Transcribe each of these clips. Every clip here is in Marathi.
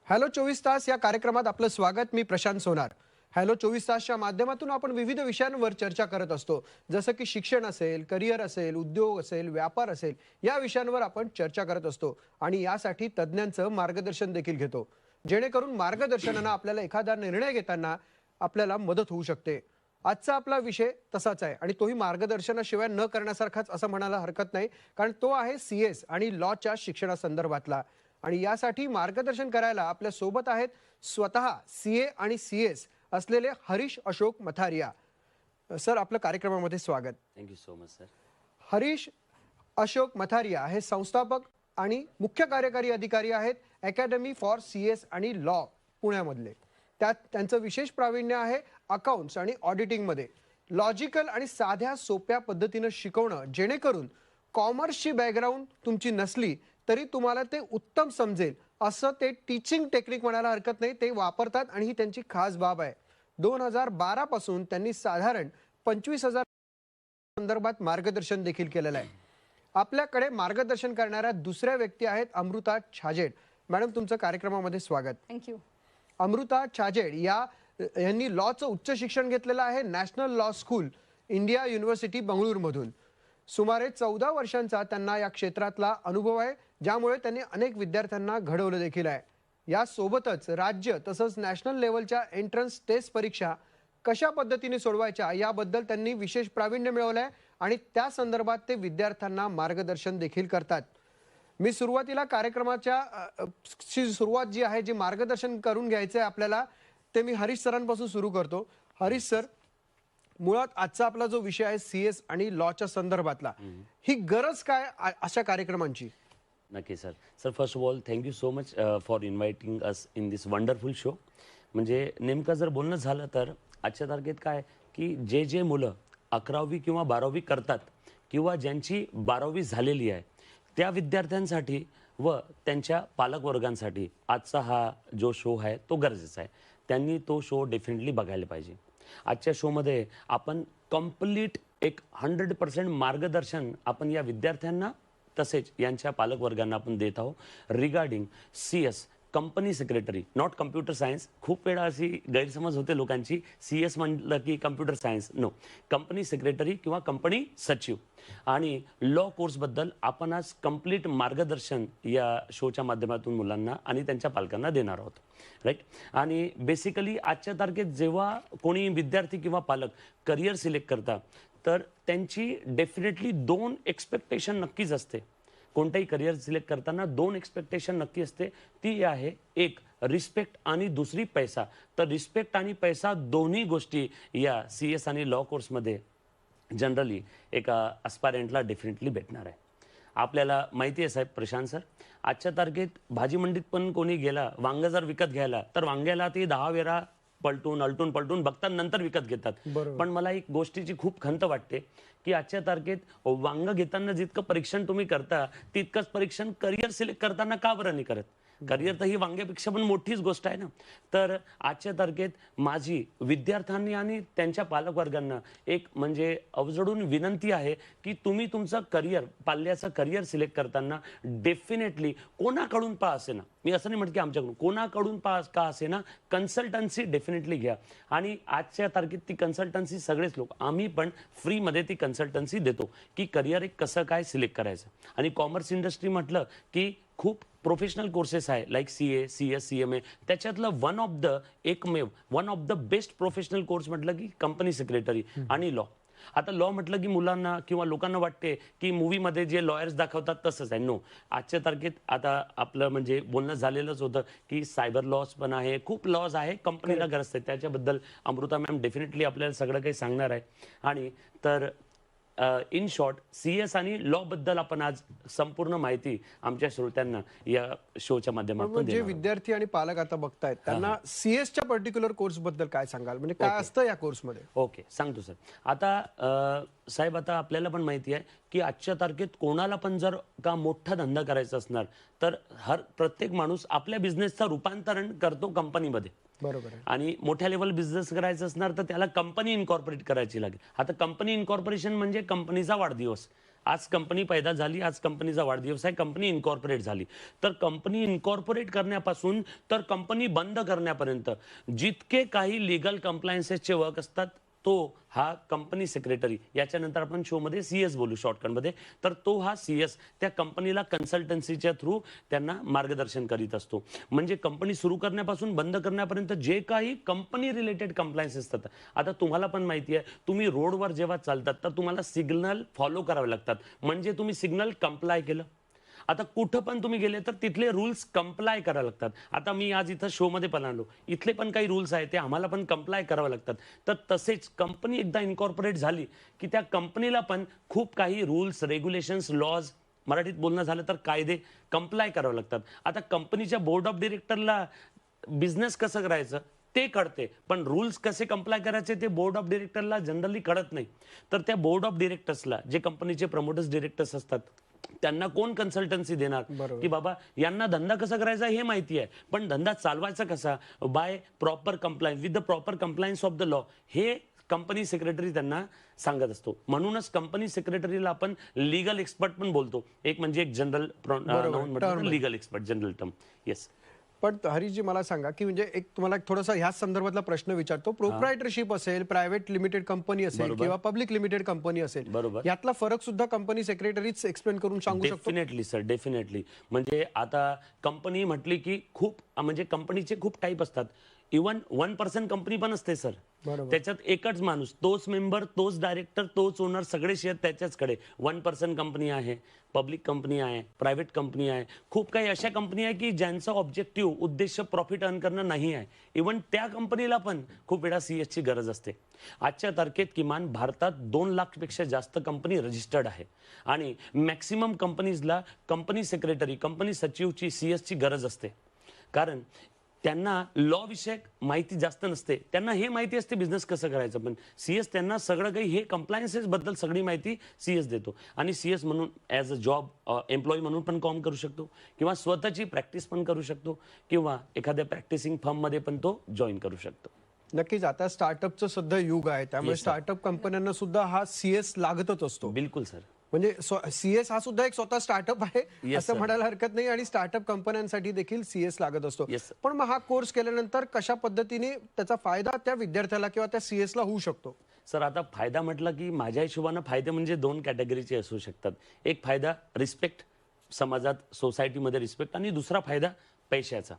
हॅलो 24 तास या कार्यक्रमात आपलं स्वागत. मी प्रशांत सोनार. हॅलो 24 तासच्या माध्यमातून आपण विविध विषयांवर चर्चा करत असतो. जसं की शिक्षण असेल, करिअर असेल, उद्योग असेल, व्यापार असेल, या विषयांवर आपण चर्चा करत असतो आणि यासाठी तज्ज्ञांचं मार्गदर्शन देखील घेतो, जेणेकरून मार्गदर्शनानं आपल्याला एखादा निर्णय घेताना आपल्याला मदत होऊ शकते. आजचा आपला विषय तसाच आहे आणि तोही मार्गदर्शनाशिवाय न करण्यासारखाच असं म्हणायला हरकत नाही, कारण तो आहे CS आणि लॉच्या शिक्षणासंदर्भातला. आणि यासाठी मार्गदर्शन करायला आपल्या सोबत आहेत स्वतः CA आणि CS असलेले हरीश अशोक मथारिया. सर, आपलं कार्यक्रमामध्ये स्वागत. Thank you so much sir. Harish Ashok Matharia हे संस्थापक आणि मुख्य कार्यकारी अधिकारी आहेत अकॅडमी फॉर CS आणि लॉ पुण्यामधले. त्यात त्यांचं विशेष प्रावीण्य आहे अकाउंट्स आणि ऑडिटिंगमध्ये. लॉजिकल आणि साध्या सोप्या पद्धतीनं शिकवणं, जेणेकरून कॉमर्सची बॅकग्राऊंड तुमची नसली तरी तुम्हाला ते उत्तम समजेल असं ते टीचिंग टेक्निक म्हणायला हरकत नाही, ते वापरतात आणि ही त्यांची खास बाब आहे. 2012 पासून त्यांनी साधारण 25,000 संदर्भात मार्गदर्शन देखील केलेलं आहे. आपल्याकडे मार्गदर्शन करणाऱ्या दुसऱ्या व्यक्ती आहेत अमृता छाजेड. मॅडम, तुमचं कार्यक्रमामध्ये स्वागत. थँक्यू. अमृता छाजेड यांनी लॉचं उच्च शिक्षण घेतलेलं आहे national law school, India university बंगळुरूमधून. सुमारे 14 वर्षांचा त्यांना या क्षेत्रातला अनुभव आहे, ज्यामुळे त्यांनी अनेक विद्यार्थ्यांना घडवलं देखील आहे. यासोबतच राज्य तसंच नॅशनल लेवलच्या एंट्रन्स टेस्ट परीक्षा कशा पद्धतीने सोडवायच्या याबद्दल त्यांनी विशेष प्रावीण्य मिळवलं आहे आणि त्या संदर्भात ते विद्यार्थ्यांना मार्गदर्शन देखील करतात. मी सुरुवातीला कार्यक्रमाच्या सुरुवात जी आहे, जी मार्गदर्शन करून घ्यायचं आहे आपल्याला, ते मी हरीश सरांपासून सुरू करतो. हरीश सर, मुळात आजचा आपला जो विषय आहे CS आणि लॉच्या संदर्भातला, ही गरज काय अशा कार्यक्रमांची? नक्की sir. Sir, first of all thank you so much for inviting us in this wonderful show. म्हणजे नेमकं जर बोलणं झालं तर आजच्या तारखेत काय की जे मुलं 11वी किंवा 12वी करतात किंवा ज्यांची 12वी झालेली आहे त्या विद्यार्थ्यांसाठी व त्यांच्या पालकवर्गांसाठी आजचा हा जो शो आहे तो गरजेचा आहे. त्यांनी तो शो डेफिनेटली बघायला पाहिजे. आजच्या शोमध्ये आपण कंप्लीट एक 100% मार्गदर्शन आपण या विद्यार्थ्यांना तसेच यांच्या पालकवर्गांना आपण देत आहोत regarding CS company secretary, not computer science. खूप वेळा अशी गैरसमज होते लोकांची, CS म्हटलं की computer science. No, company secretary किंवा कंपनी सचिव आणि लॉ कोर्सबद्दल आपण आज कंप्लीट मार्गदर्शन या शोच्या माध्यमातून मुलांना आणि त्यांच्या पालकांना देणार आहोत. राईट. आणि बेसिकली आजच्या तारखेत जेव्हा कोणी विद्यार्थी किंवा पालक करिअर सिलेक्ट करतात तर त्यांची डेफिनेटली 2 एक्सपेक्टेशन नक्कीच असते. कोणताही करिअर सिलेक्ट करताना 2 एक्सपेक्टेशन नक्की असते. ती आहे एक रिस्पेक्ट आणि दुसरी पैसा. तर रिस्पेक्ट आणि पैसा दोन्ही गोष्टी या CS आणि लॉ कोर्समध्ये जनरली एका अस्पायरंटला डेफिनेटली भेटणार आहे. आपल्याला माहिती आहे साहेब प्रशांत सर, आजच्या तारखेत भाजी मंडीत पण कोणी गेला वांग जर विकत घ्यायला तर वांग्याला ते 10 वेळा पलटून बघतात, नंतर विकत घेतात. पण मला एक गोष्टीची खूप खंत वाटते की आजच्या तारखेत वांग घेताना जितकं परीक्षण तुम्ही करता तितकंच परीक्षण करिअर सिलेक्ट करताना का बरं नाही करत? करिअर तर ही वांग्यापेक्षा पण मोठीच गोष्ट आहे ना. तर आजच्या तारखेत माझी विद्यार्थ्यांनी आणि त्यांच्या पालकवर्गांना एक म्हणजे अवजडून विनंती आहे की तुम्ही तुमचं करिअर, पाल्याचं करिअर सिलेक्ट करताना डेफिनेटली कोणाकडून पा असे ना, मी असं नाही म्हणत की आमच्याकडून, कोणाकडून पा का असे ना, कन्सल्टन्सी डेफिनेटली घ्या. आणि आजच्या तारखेत ती कन्सल्टन्सी सगळेच लोक, आम्ही पण फ्रीमध्ये ती कन्सल्टन्सी देतो की करिअर एक कसं काय सिलेक्ट करायचं. आणि कॉमर्स इंडस्ट्री म्हटलं की खूप प्रोफेशनल कोर्सेस आहे लाईक CA, CS, CMA. त्याच्यातलं one of the best professional course म्हटलं की कंपनी सेक्रेटरी आणि लॉ. आता लॉ म्हटलं की मुलांना किंवा लोकांना वाटते की मूवीमध्ये जे लॉयर्स दाखवतात तसंच आहे. नो, आजच्या तारखेत आता आपलं म्हणजे बोलणं झालेलंच होतं की सायबर लॉज पण आहे, खूप लॉज आहे, कंपनीला गरज आहे. त्याच्याबद्दल अमृता मॅम डेफिनेटली आपल्याला सगळं काही सांगणार आहे. आणि तर इन शॉर्ट CS आणि लॉ बद्दल आपण आज संपूर्ण माहिती आमच्या श्रोत्यांना या शोच्या माध्यमातून जे विद्यार्थी आणि पालक आता बघतायत त्यांना CSच्या पर्टिक्युलर कोर्स बद्दल काय सांगाल? म्हणजे काय असतं या कोर्समध्ये? ओके, सांगतो सर. आता साहेब, आता आपल्याला पण माहिती आहे की आजच्या तारखेत कोणाला पण जर का मोठा धंदा करायचा असणार तर प्रत्येक माणूस आपल्या बिझनेसचं रूपांतरण करतो कंपनीमध्ये. बरोबर आहे. आणि मोठ्या लेवल बिझनेस करायचं असणार तर त्याला कंपनी इन्कॉर्पोरेट करायची लागेल. आता कंपनी इन्कॉर्पोरेशन म्हणजे कंपनीचा वाढदिवस. आज कंपनी पैदा झाली, आज कंपनीचा वाढदिवस आहे, कंपनी इन्कॉर्पोरेट झाली. तर कंपनी इन्कॉर्पोरेट करण्यापासून तर कंपनी बंद करण्यापर्यंत जितके काही लीगल कंप्लायन्सेसचे वर्क असतात, तो हा कंपनी सेक्रेटरी, याच्यानंतर आपण शोमध्ये सीएस बोलू शॉर्टकटमध्ये, तर तो हा सीएस त्या कंपनीला कन्सल्टन्सीच्या थ्रू त्यांना मार्गदर्शन करीत असतो. म्हणजे कंपनी सुरू करण्यापासून बंद करण्यापर्यंत जे काही कंपनी रिलेटेड कंप्लायन्स असतात. आता तुम्हाला पण माहिती आहे, तुम्ही रोडवर जेव्हा चालतात तर तुम्हाला सिग्नल फॉलो करावे लागतात, म्हणजे तुम्ही सिग्नल कंप्लाय केलं. आता कुठं पण तुम्ही गेले तर तिथले रूल्स कंप्लाय करावे लागतात. आता मी आज इथं शोमध्ये पण आलो, इथले पण काही रूल्स आहेत ते आम्हाला पण कंप्लाय करावे लागतात. तर तसेच कंपनी एकदा इन्कॉर्पोरेट झाली की त्या कंपनीला पण खूप काही रूल्स, रेग्युलेशन्स, लॉज, मराठीत बोलणं झालं तर कायदे कंप्लाय करावे लागतात. आता कंपनीच्या बोर्ड ऑफ डिरेक्टरला बिझनेस कसं करायचं ते कळते, पण रूल्स कसे कंप्लाय करायचे ते बोर्ड ऑफ डिरेक्टरला जनरली कळत नाही. तर त्या बोर्ड ऑफ डिरेक्टर्सला, जे कंपनीचे प्रमोटर्स डिरेक्टर्स असतात, त्यांना कोण कन्सल्टन्सी देणार की बाबा यांना धंदा कसा करायचा हे माहिती आहे, पण धंदा चालवायचा कसा by proper compliance with the proper compliance of the law, हे कंपनी सेक्रेटरी त्यांना सांगत असतो. म्हणूनच कंपनी सेक्रेटरीला आपण लीगल एक्सपर्ट पण बोलतो. एक म्हणजे एक general noun, legal expert, general term. Yes. पण हरीजी मला सांगा की म्हणजे एक तुम्हाला एक थोडासा ह्याच संदर्भातला प्रश्न विचारतो. प्रोप्रायटरशिप असेल, प्रायव्हेट लिमिटेड कंपनी असेल किंवा पब्लिक लिमिटेड कंपनी असेल, बरोबर. यातला फरक सुद्धा कंपनी सेक्रेटरीच एक्सप्लेन करून सांगू शकतो. Definitely sir, definitely. म्हणजे आता कंपनी म्हटली की खूप म्हणजे कंपनीचे खूप टाईप असतात. इवन 1% कंपनी पण असते सर. बरोबर. त्याच्यात एकच माणूस, तोच मेंबर, तोच डायरेक्टर, तोच ओनर, सगळे शेअर त्याच्याचकडे. 1% कंपनी आहे, पब्लिक कंपनी आहे, प्रायव्हेट कंपनी आहे. खूप काही अशा कंपनी आहे की ज्यांचा ऑब्जेक्टिव्ह, उद्देश प्रॉफिट अर्न करणं नाही आहे. इवन त्या कंपनीला पण खूप वेळा सीएसची गरज असते. आजच्या तारखेत किमान भारतात 2 लाखपेक्षा जास्त कंपनी रजिस्टर्ड आहे आणि मॅक्सिमम कंपनीजला कंपनी सेक्रेटरी, कंपनी सचिवची, सीएसची गरज असते. कारण त्यांना लॉ विषयक माहिती जास्त नसते, त्यांना हे माहिती असते बिझनेस कसं करायचं, पण सीएस त्यांना सगळं काही हे कंप्लायन्सेस बद्दल सगळी माहिती सीएस देतो. आणि सीएस म्हणून ॲज अ जॉब एम्प्लॉई म्हणून पण काम करू शकतो, किंवा स्वतःची प्रॅक्टिस पण करू शकतो, किंवा एखाद्या प्रॅक्टिसिंग फर्ममध्ये पण तो जॉईन करू शकतो. नक्कीच. आता स्टार्टअपचं सध्या युग आहे, त्यामुळे स्टार्टअप कंपन्यांना सुद्धा हा सीएस लागतच असतो. बिलकुल सर. म्हणजे सीएस हा सुद्धा एक स्वतः स्टार्टअप आहे Yes, असं sir. म्हणायला हरकत नाही, आणि स्टार्टअप कंपन्यांसाठी देखील सीएस लागत असतो. Yes, sir. पण मग हा कोर्स केल्यानंतर कशा पद्धतीने त्याचा फायदा त्या विद्यार्थ्याला किंवा त्या सीएस ला होऊ शकतो? सर, आता फायदा म्हटलं की माझ्या हिशोबानं फायदे म्हणजे 2 कॅटेगरीचे असू शकतात. एक फायदा रिस्पेक्ट, समाजात, सोसायटीमध्ये रिस्पेक्ट, आणि दुसरा फायदा पैशाचा.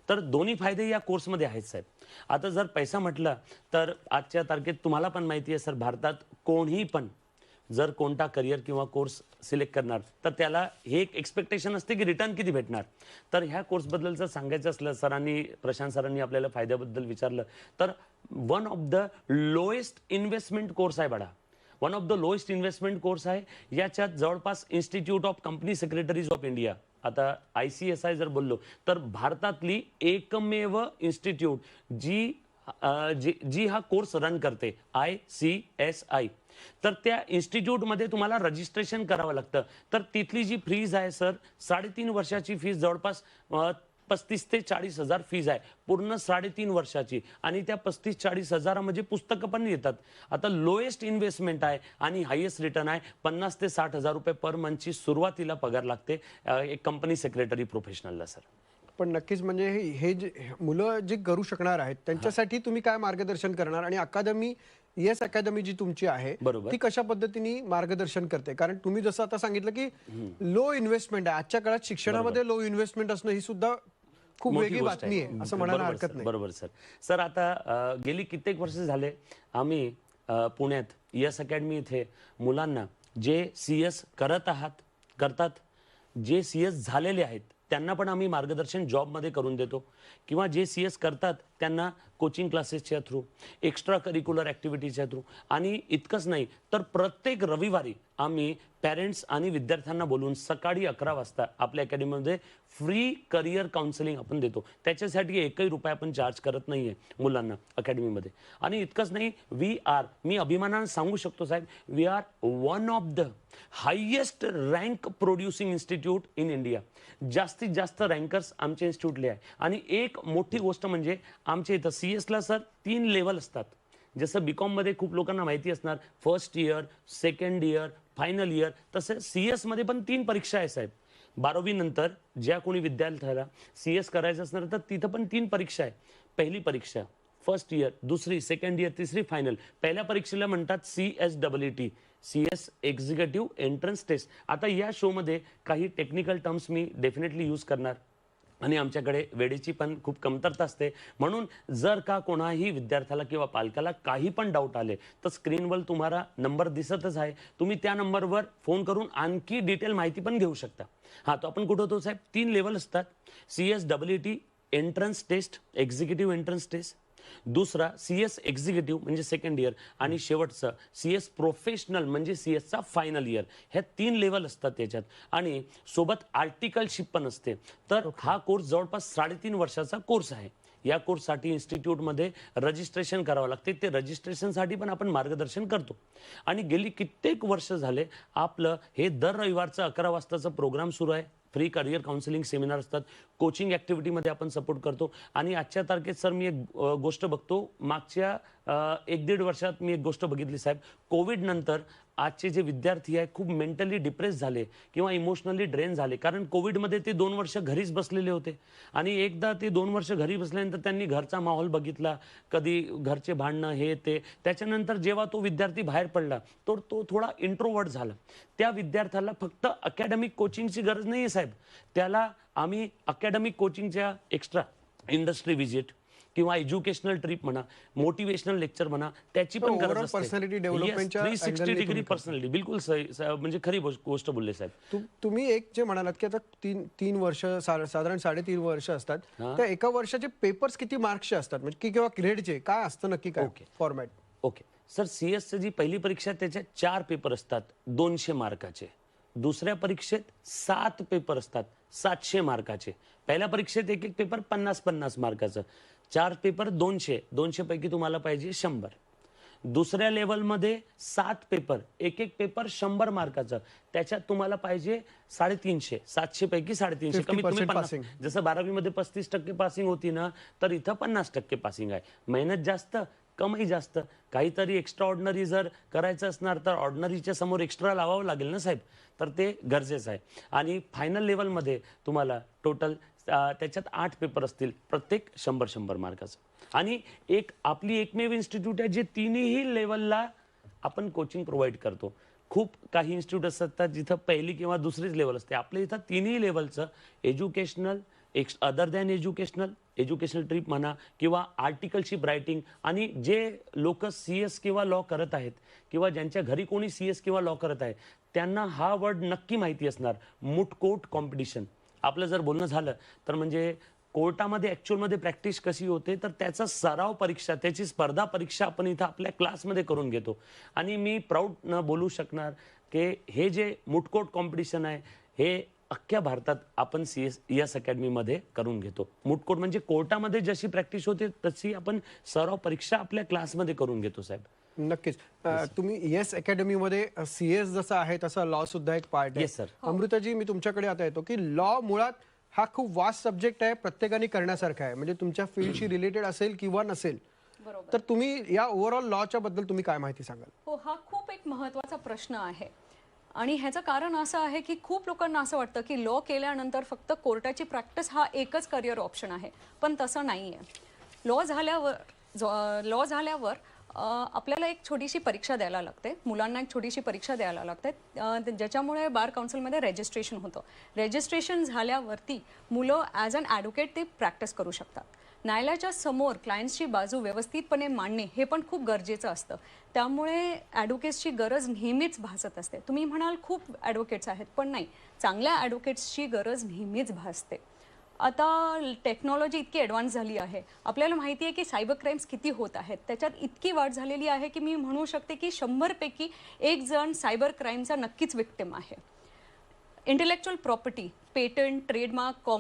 तर दोन्ही फायदे या कोर्समध्ये आहेत साहेब. आता जर पैसा म्हटलं तर आजच्या तारखेत तुम्हाला पण माहिती आहे सर, भारतात कोणीही पण जर कोणता करिअर किंवा कोर्स सिलेक्ट करणार तर त्याला हे एक एक्सपेक्टेशन असते की रिटर्न किती भेटणार. तर ह्या कोर्सबद्दल जर सांगायचं असलं, सरांनी, प्रशांत सरांनी आपल्याला फायद्याबद्दल विचारलं, तर one of the lowest investment course आहे बडा. One of the lowest investment course आहे. याच्यात जवळपास institute of company secretaries of India, आता ICSI जर बोललो तर भारतातली एकमेव इन्स्टिट्यूट जी हा कोर्स रन करते, ICSI. तर त्या इन्स्टिट्यूटमध्ये तुम्हाला रजिस्ट्रेशन करावं लागतं. तर तिथली जी फीज आहे सर, 3.5 वर्षाची फीज, जवळपास 35 ते 40 हजार फीज आहे पूर्ण 3.5 वर्षाची. आणि त्या 35-40 हजारामध्ये पुस्तकं पण येतात. आता लोएस्ट इन्व्हेस्टमेंट आहे आणि हायेस्ट रिटर्न आहे. 50 ते 60 हजार रुपये पर मंथची सुरुवातीला पगार लागते एक कंपनी सेक्रेटरी प्रोफेशनलला सर. पण नक्कीच म्हणजे हे जे मुलं जे करू शकणार आहेत त्यांच्यासाठी तुम्ही काय मार्गदर्शन करणार, आणि अकादमी, येस अकादमी जी तुमची आहे बरोबर. ती कशा पद्धतीने मार्गदर्शन करते? कारण तुम्ही जसं आता सांगितलं की लो इन्व्हेस्टमेंट आहे, आजच्या काळात शिक्षणामध्ये लो इन्व्हेस्टमेंट असणं ही सुद्धा खूप मोठी वेगळी गोष्ट बातमी आहे असं म्हणायला बरोबर हरकत सर, नाही. बरोबर सर. सर, आता गेली कित्येक वर्ष झाले आम्ही पुण्यात यस अकॅडमी इथे मुलांना जे CS करतात, जे CS झालेले आहेत त्यांना पण आम्ही मार्गदर्शन जॉबमध्ये करून देतो, किंवा जे CS करतात त्यांना कोचिंग क्लासेसच्या थ्रू, एक्स्ट्रा करिक्युलर ॲक्टिव्हिटीच्या थ्रू. आणि इतकंच नाही तर प्रत्येक रविवारी आम्ही पॅरेंट्स आणि विद्यार्थ्यांना बोलून सकाळी 11 वाजता आपल्या अकॅडमीमध्ये फ्री करिअर काउन्सिलिंग आपण देतो. त्याच्यासाठी एकही रुपया आपण चार्ज करत नाहीये मुलांना अकॅडमीमध्ये. आणि इतकंच नाही, मी अभिमानाने सांगू शकतो साहेब, we are one of the highest rank producing institute in India. जास्तीत जास्त रँकर्स आमच्या इन्स्टिट्यूटले आहे. आणि एक मोठी गोष्ट म्हणजे आमच्या इथं CS ला सर 3 लेवल असतात. जसं बीकॉम मध्ये खूप लोकांना माहिती असणार, first year, second year, final year, तसं CS मध्ये पण 3 परीक्षा आहे साहेब. 12वी नंतर ज्या कोणी विद्यार्थ्याला CS करायचं असणार तर तिथं पण 3 परीक्षा आहे. पहिली परीक्षा फर्स्ट इयर, दुसरी, सेकंड इयर, तिसरी फायनल. पहिल्या परीक्षेला म्हणतात CSEET, CS executive entrance test. आता या शोमध्ये काही टेक्निकल टर्म्स मी डेफिनेटली यूज करणार आणि आमच्याकडे वेळेची पण खूप कमतरता असते. म्हणून जर का कोणाही विद्यार्थ्याला किंवा पालकाला काही पण डाऊट आले तर स्क्रीनवर तुम्हाला नंबर दिसतच आहे, तुम्ही त्या नंबरवर फोन करून आणखी डिटेल माहिती पण घेऊ शकता. हां, तो आपण कुठं होतो साहेब? 3 लेवल असतात. CSEET entrance test, executive entrance test. दुसरा CS एक्झिक्युटिव्ह म्हणजे सेकंड इयर आणि शेवटचं CS प्रोफेशनल म्हणजे CSचा फायनल इयर. ह्या 3 लेवल असतात त्याच्यात आणि सोबत आर्टिकलशिप पण असते. तर हा कोर्स जवळपास 3.5 वर्षाचा कोर्स आहे. या कोर्ससाठी इन्स्टिट्यूटमध्ये रजिस्ट्रेशन करावं लागते. ते रजिस्ट्रेशनसाठी पण आपण मार्गदर्शन करतो आणि गेली कित्येक वर्ष झाले आपलं हे दर रविवारचं 11 वाजताचं प्रोग्राम सुरू आहे. फ्री करिअर काउन्सिलिंग सेमिनार असतात, कोचिंग ॲक्टिव्हिटीमध्ये आपण सपोर्ट करतो. आणि आजच्या तारखेत सर मी एक गोष्ट बघतो, मागच्या 1-1.5 वर्षात मी एक गोष्ट बघितली साहेब, कोविड नंतर आजचे जे विद्यार्थी आहे खूप मेंटली डिप्रेस झाले किंवा इमोशनली ड्रेन झाले. कारण कोविडमध्ये ते 2 वर्ष घरीच बसलेले होते आणि एकदा ते 2 वर्ष घरी बसल्यानंतर त्यांनी घरचा माहोल बघितला, कधी घरचे भांडणं हे ते. त्याच्यानंतर जेव्हा तो विद्यार्थी बाहेर पडला तर तो थोडा इंट्रोवर्ट झाला. त्या विद्यार्थ्याला फक्त अकॅडमिक कोचिंगची गरज नाही आहे साहेब, त्याला आम्ही अकॅडमिक कोचिंगच्या एक्स्ट्रा इंडस्ट्री व्हिजिट किंवा एज्युकेशनल ट्रिप म्हणा, मोटिवेशनल लेक्चर म्हणा, त्याची पण गरज असते. पर्सनॅलिटी डेव्हलपमेंटच्या 360 डिग्री पर्सनॅलिटी, बिलकुल म्हणजे खरी गोष्ट बोलले साहेब. तुम्ही एक जे म्हणालात की आता 3 वर्ष साधारण 3.5 वर्ष असतात, त्या एका वर्षाचे पेपर्स किती मार्क्सचे असतात म्हणजे की किंवा ग्रेडचे काय असतं नक्की काय फॉर्मॅट? ओके सर, CSची जी पहिली परीक्षा त्याच्यात 4 पेपर असतात 200 मार्काचे. दुसऱ्या परीक्षेत 7 पेपर असतात 700 मार्काचे. पहिल्या परीक्षेत एक पेपर 50-50 मार्काचं. 4 पेपर 200 पैकी तुम्हाला पाहिजे 100. दुसऱ्या लेवलमध्ये 7 पेपर, एक पेपर 100 मार्काचं. त्याच्यात तुम्हाला पाहिजे 350, 700 पैकी 350, कमीत कमी 50. जसं 12वी मध्ये 35% पासिंग होती ना, तर इथं 50% पासिंग आहे. मेहनत जास्त, कमाई जास्त. काहीतरी एक्स्ट्रा ऑर्डिनरी जर करायचं असणार तर ऑर्डिनरीच्या समोर एक्स्ट्रा लावावं लागेल ना साहेब, तर ते गरजेचं आहे. आणि फायनल लेवलमध्ये तुम्हाला टोटल त्याच्यात 8 पेपर असतील, प्रत्येक 100 मार्काचं. आणि आपली एकमेव इन्स्टिट्यूट आहे जे तिन्ही लेवलला आपण कोचिंग प्रोव्हाइड करतो. खूप काही इन्स्टिट्यूट असतात जिथं पहिली किंवा दुसरीच लेवल असते. आपल्या इथं तिन्ही लेवलचं educational, other than educational trip म्हणा किंवा आर्टिकलशिप रायटिंग. आणि जे लोक CS किंवा लॉ करत आहेत किंवा ज्यांच्या घरी कोणी CS किंवा लॉ करत आहे त्यांना हा वर्ड नक्की माहिती असणार, मूट कोर्ट कॉम्पिटिशन. आपलं जर बोलणं झालं तर म्हणजे कोर्टामध्ये ॲक्च्युअलमध्ये प्रॅक्टिस कशी होते तर त्याचा सराव परीक्षा, त्याची स्पर्धा परीक्षा आपण इथं आपल्या क्लासमध्ये करून घेतो. आणि मी प्राऊड न बोलू शकणार की हे जे मूट कोर्ट कॉम्पिटिशन आहे हे अख्ख्या भारतात आपण CS अकॅडमीमध्ये करून घेतो. मूट कोर्ट म्हणजे कोर्टामध्ये जशी प्रॅक्टिस होते तशी आपण सराव परीक्षा आपल्या क्लासमध्ये करून घेतो साहेब. नक्कीच. तुम्ही येस अकॅडमीमध्ये CS जसं आहे तसं लॉ सुद्धा एक पार्ट आहे. Yes sir. अमृताजी, मी तुमच्याकडे आता येतो की लॉ मुळात हा खूप वास्ट सब्जेक्ट आहे, प्रत्येकाने करण्यासारखा आहे, म्हणजे तुमच्या फील्डशी रिलेटेड असेल किंवा नसेल. तर तुम्ही या ओव्हरऑल लॉच्या बद्दल तुम्ही काय माहिती सांगाल? हो, हा खूप एक महत्त्वाचा प्रश्न आहे आणि ह्याचं कारण असं आहे की खूप लोकांना असं वाटतं की लॉ केल्यानंतर फक्त कोर्टाची प्रॅक्टिस हा एकच करिअर ऑप्शन आहे, पण तसं नाही आहे. लॉ झाल्यावर आपल्याला एक छोटीशी परीक्षा द्यायला लागते, मुलांना एक छोटीशी परीक्षा द्यायला लागते, ज्याच्यामुळे बार काउन्सिलमध्ये रजिस्ट्रेशन होतं. रजिस्ट्रेशन झाल्यावरती मुलं ॲज अन ॲडव्होकेट ते प्रॅक्टिस करू शकतात. न्यायालयाच्या समोर क्लायंट्सची बाजू व्यवस्थितपणे मांडणे हे पण खूप गरजेचं असतं. त्यामुळे ॲडव्होकेट्सची गरज नेहमीच भासत असते. तुम्ही म्हणाल खूप ॲडव्होकेट्स आहेत, पण नाही, चांगल्या ॲडव्होकेट्सची गरज नेहमीच भासते. आता टेक्नॉलॉजी इतकी ॲडव्हान्स झाली आहे, आपल्याला माहिती आहे की सायबर क्राईम्स किती होत आहेत. त्याच्यात इतकी वाढ झालेली आहे की मी म्हणू शकते की 100 पैकी 1 जण सायबर क्राईमचा नक्कीच विक्टिम आहे. Intellectual property, patent, trademark,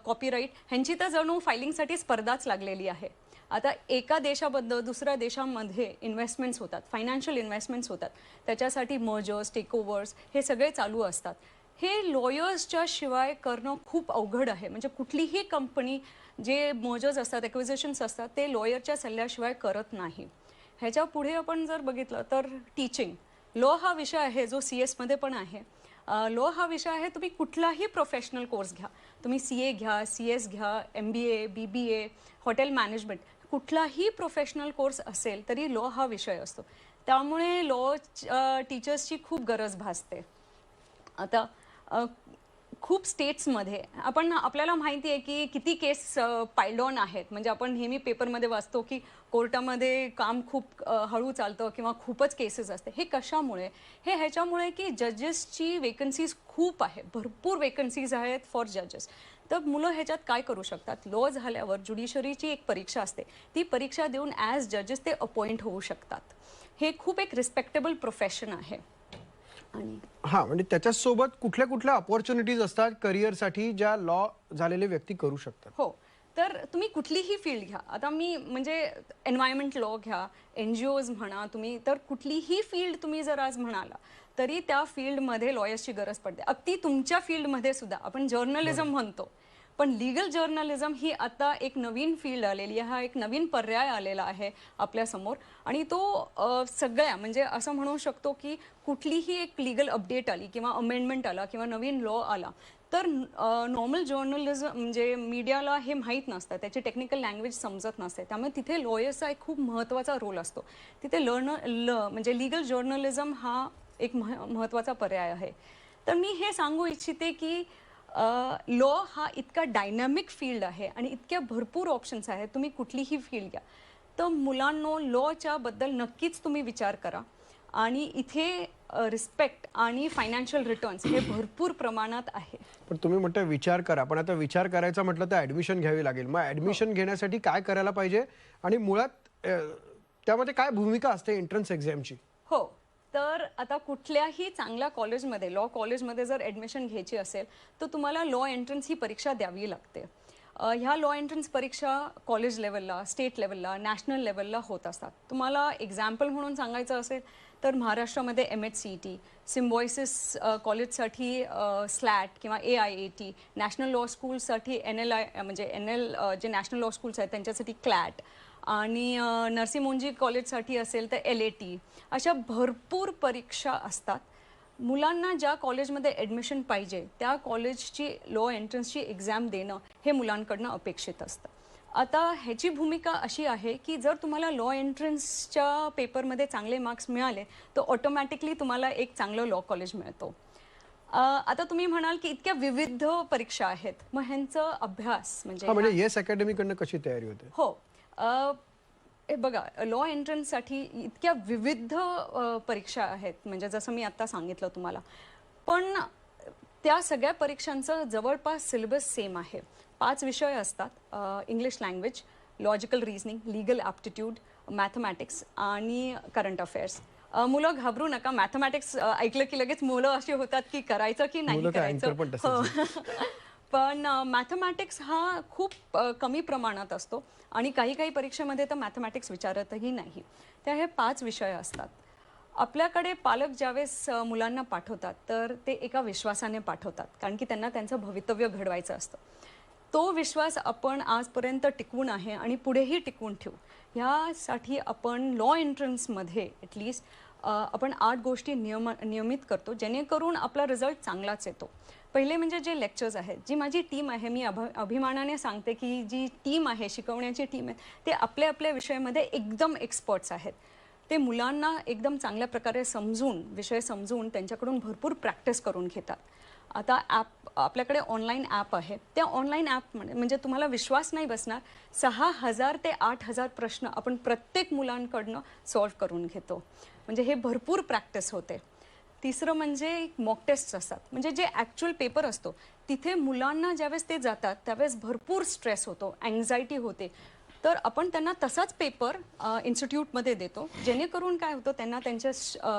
copyright ह्यांची तर जणू फायलिंगसाठी स्पर्धाच लागलेली आहे. आता एका देशाबद्दल दुसऱ्या देशामध्ये इन्व्हेस्टमेंट्स होतात, फायनान्शियल इन्व्हेस्टमेंट्स होतात, त्याच्यासाठी मर्जर्स, टेकओव्हर्स हे सगळे चालू असतात. हे लॉयर्सच्या शिवाय करणं खूप अवघड आहे. म्हणजे कुठलीही कंपनी जे मर्जर्स असतात, ॲक्विजिशन्स असतात, ते लॉयरच्या सल्ल्याशिवाय करत नाही. ह्याच्या पुढे आपण जर बघितलं तर टीचिंग लॉ हा विषय आहे जो CS मध्ये पण आहे. लॉ हा विषय आहे, तुम्ही कुठलाही प्रोफेशनल कोर्स घ्या, तुम्ही CA घ्या, CS घ्या, MBA, BBA, हॉटेल मॅनेजमेंट, कुठलाही प्रोफेशनल कोर्स असेल तरी लॉ हा विषय असतो. त्यामुळे लॉ टीचर्सची खूप गरज भासते. आता खूप स्टेट्समध्ये आपल्याला माहिती आहे की किती केस पाईल्ड ऑन आहेत. म्हणजे आपण नेहमी पेपरमध्ये वाचतो की कोर्टामध्ये काम खूप हळू चालतं किंवा खूपच केसेस असते. हे कशामुळे? हे ह्याच्यामुळे की जजेसची वेकन्सीज खूप आहे, भरपूर वेकन्सीज आहेत फॉर जजेस. तर मुलं ह्याच्यात काय करू शकतात? लॉ झाल्यावर ज्युडिशरीची एक परीक्षा असते, ती परीक्षा देऊन ॲज जजेस ते अपॉइंट होऊ शकतात. हे खूप एक रिस्पेक्टेबल प्रोफेशन आहे. आणि हा, म्हणजे त्याच्यासोबत कुठल्या कुठल्या अपॉर्च्युनिटीज असतात करिअरसाठी ज्या लॉ झालेले व्यक्ती करू शकतात? हो, तर तुम्ही कुठलीही फील्ड घ्या. आता मी म्हणजे एन्व्हायरमेंट लॉ घ्या, NGOज म्हणा तुम्ही, तर कुठलीही फील्ड तुम्ही जर आज म्हणाला तरी त्या फील्डमध्ये लॉयर्सची गरज पडते. अगदी तुमच्या फील्डमध्ये सुद्धा आपण जर्नलिझम म्हणतो, पण लीगल जर्नलिझम ही आता एक नवीन फील्ड आलेली आहे, हा एक नवीन पर्याय आलेला आहे आपल्यासमोर. आणि तो सगळ्या म्हणजे असं म्हणू शकतो की कुठलीही एक लीगल अपडेट आली किंवा अमेंडमेंट आला किंवा नवीन लॉ आला तर नॉर्मल जर्नलिझम म्हणजे मीडियाला हे माहीत नसतं, त्याची टेक्निकल लँग्वेज समजत नसते. त्यामुळे तिथे लॉयर्सचा एक खूप महत्त्वाचा रोल असतो. तिथे म्हणजे लीगल जर्नलिझम हा एक महत्त्वाचा पर्याय आहे. तर मी हे सांगू इच्छिते की लॉ हा इतका डायनॅमिक फील्ड आहे आणि इतक्या भरपूर ऑप्शन्स आहेत. तुम्ही कुठलीही फील्ड घ्या. तर मुलांनो, लॉच्या बद्दल नक्कीच तुम्ही विचार करा. आणि इथे रिस्पेक्ट आणि फायनान्शियल रिटर्न्स हे भरपूर प्रमाणात आहे. पण तुम्ही म्हणता विचार करा, पण आता विचार करायचा म्हटलं तर ऍडमिशन घ्यावी लागेल. मग ऍडमिशन घेण्यासाठी काय करायला पाहिजे आणि मुळात त्यामध्ये काय भूमिका असते एंट्रन्स एक्झामची? हो, तर आता कुठल्याही चांगल्या कॉलेजमध्ये, लॉ कॉलेजमध्ये जर ॲडमिशन घ्यायची असेल तर तुम्हाला लॉ एंट्रन्स ही परीक्षा द्यावी लागते. ह्या लॉ एंट्रन्स परीक्षा कॉलेज लेवलला, स्टेट लेवलला, नॅशनल लेवलला होत असतात. तुम्हाला एक्झाम्पल म्हणून सांगायचं असेल तर महाराष्ट्रामध्ये MHCET, सिम्बॉयसिस कॉलेजसाठी SLAT किंवा AIAT, नॅशनल लॉ स्कूलसाठी NLI म्हणजे NL जे नॅशनल लॉ स्कूल्स आहेत त्यांच्यासाठी CLAT, आणि नरसी मुंजी कॉलेजसाठी असेल तर LAT. अशा भरपूर परीक्षा असतात. मुलांना ज्या कॉलेजमध्ये ॲडमिशन पाहिजे त्या कॉलेजची लॉ एंट्रन्सची एक्झाम देणं हे मुलांकडनं अपेक्षित असतं. आता ह्याची भूमिका अशी आहे की जर तुम्हाला लॉ एंट्रन्सच्या पेपरमध्ये चांगले मार्क्स मिळाले तर ऑटोमॅटिकली तुम्हाला एक चांगलं लॉ कॉलेज मिळतो. आता तुम्ही म्हणाल की इतक्या विविध परीक्षा आहेत, मग ह्यांचं अभ्यास म्हणजे येस अकॅडमीकडनं कशी तयारी होते? हो, हे बघा, लॉ एंट्रन्ससाठी इतक्या विविध परीक्षा आहेत, म्हणजे जसं मी आत्ता सांगितलं तुम्हाला. पण त्या सगळ्या परीक्षांचं जवळपास सिलेबस सेम आहे. 5 विषय असतात: English language, logical reasoning, legal aptitude, mathematics आणि करंट अफेअर्स. मुलं घाबरू नका, मॅथमॅटिक्स ऐकलं की लगेच मुलं अशी होतात की करायचं की नाही करायचं. पण मॅथमॅटिक्स हा खूप कमी प्रमाणात असतो आणि काही काही परीक्षेमध्ये तर मॅथमॅटिक्स विचारतही नाही. त्या हे 5 विषय असतात. आपल्याकडे पालक ज्यावेळेस मुलांना पाठवतात तर ते एका विश्वासाने पाठवतात, कारण की त्यांना त्यांचं भवितव्य घडवायचं असतं. तो विश्वास आपण आजपर्यंत टिकवून आहे आणि पुढेही टिकवून ठेवू. ह्यासाठी आपण लॉ एंट्रन्समध्ये ॲटलिस्ट आपण 8 गोष्टी नियमित करतो, जेणेकरून आपला रिझल्ट चांगलाच येतो. पहिले म्हणजे जे लेक्चर्स आहेत, जी माझी टीम आहे, मी अभिमानाने सांगते की जी टीम आहे, शिकवण्याची टीम आहे, ते आपल्या आपल्या विषयामध्ये एकदम एक्सपर्ट्स आहेत. ते मुलांना एकदम चांगल्या प्रकारे विषय समजून त्यांच्याकडून भरपूर प्रॅक्टिस करून घेतात. आता आपल्याकडे ऑनलाईन ॲप आहे. त्या ऑनलाईन ॲप म्हणजे तुम्हाला विश्वास नाही बसणार, 6000 ते 8000 प्रश्न आपण प्रत्येक मुलांकडनं सॉल्व्ह करून घेतो. म्हणजे हे भरपूर प्रॅक्टिस होते. तिसरं म्हणजे मॉक टेस्ट असतात, म्हणजे जे ॲक्च्युअल पेपर असतो तिथे मुलांना ज्यावेळेस ते जातात त्यावेळेस भरपूर स्ट्रेस होतो, अँझायटी होते. तर आपण त्यांना तसाच पेपर इन्स्टिट्यूटमध्ये देतो, जेणेकरून काय होतं, त्यांना त्यांच्या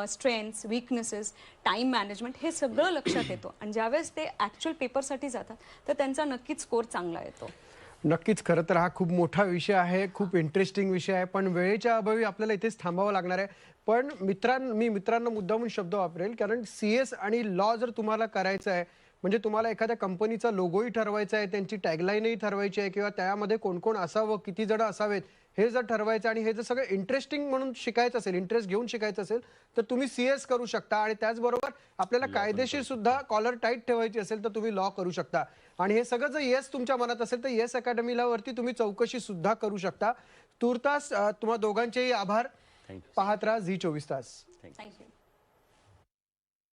स्ट्रेंथ्स, वीकनेसेस, टाईम मॅनेजमेंट हे सगळं लक्षात येतो आणि ज्यावेळेस ते ॲक्च्युअल पेपरसाठी जातात तर त्यांचा नक्कीच स्कोर चांगला येतो. नक्कीच. खरं तर हा खूप मोठा विषय आहे, खूप इंटरेस्टिंग विषय आहे, पण वेळेच्या अभावी आपल्याला इथेच थांबावं लागणार आहे. पण मी मित्रांना मुद्दामून शब्द वापरेल, कारण CS आणि लॉ जर तुम्हाला करायचं आहे म्हणजे तुम्हाला एखाद्या कंपनीचा लोगोही ठरवायचा आहे, त्यांची टॅगलाईनही ठरवायची आहे किंवा त्यामध्ये कोण कोण असावं, किती जण असावेत हे जर ठरवायचं आणि हे जर सगळं इंटरेस्टिंग म्हणून शिकायचं असेल, इंटरेस्ट घेऊन शिकायचं असेल, तर तुम्ही CS करू शकता आणि त्याचबरोबर आपल्याला कायदेशीर सुद्धा कॉलर टाईट ठेवायची असेल तर तुम्ही लॉ करू शकता. आणि हे सगळं जर येस तुमच्या मनात असेल तर येस अकॅडमीला वरती तुम्ही चौकशी सुद्धा करू शकता. तूर्तास तुम्हा दोघांचेही आभार. थँक्यू. पाहत राहा झी 24 तास. थँक्यू.